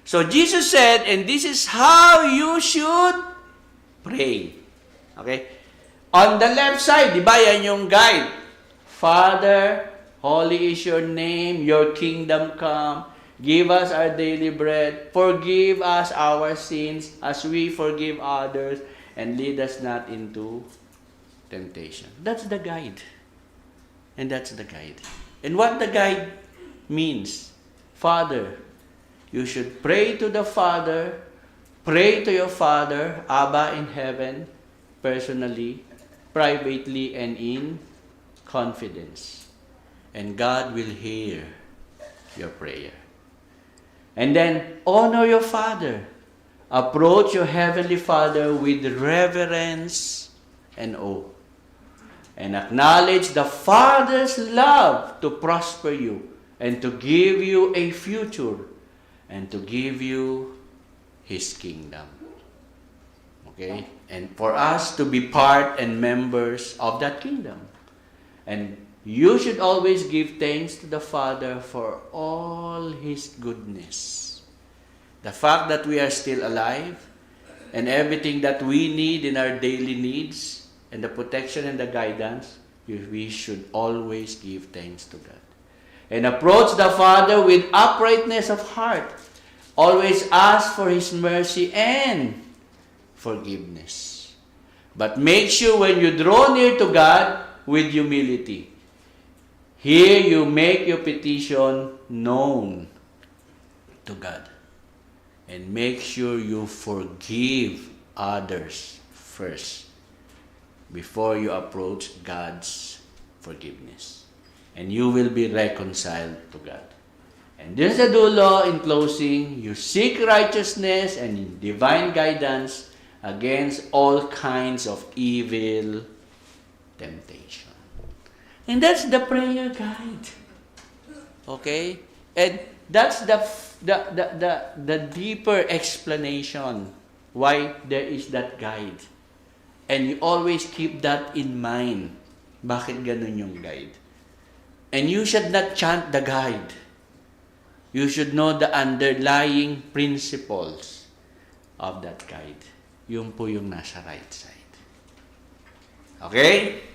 So Jesus said, and this is how you should pray. Okay? On the left side, di ba, yan yung guide. Father, holy is your name, your kingdom come. Give us our daily bread. Forgive us our sins as we forgive others. And lead us not into temptation. That's the guide. And that's the guide. And what the guide means, Father, you should pray to the Father, pray to your Father, Abba in heaven, personally, privately, and in confidence. And God will hear your prayer. And then, honor your Father. Approach your Heavenly Father with reverence and awe. And acknowledge the Father's love to prosper you and to give you a future and to give you His kingdom. Okay? And for us to be part and members of that kingdom. And you should always give thanks to the Father for all His goodness. The fact that we are still alive and everything that we need in our daily needs and the protection and the guidance, we should always give thanks to God. And approach the Father with uprightness of heart. Always ask for His mercy and forgiveness. But make sure when you draw near to God with humility, here you make your petition known to God. And make sure you forgive others first before you approach God's forgiveness. And you will be reconciled to God. And this is the dulo in closing. You seek righteousness and divine guidance against all kinds of evil temptation. And that's the prayer guide. Okay? And that's the deeper explanation why there is that guide. And you always keep that in mind. Bakit ganun yung guide? And you should not chant the guide. You should know the underlying principles of that guide. Yung po yung nasa right side. Okay?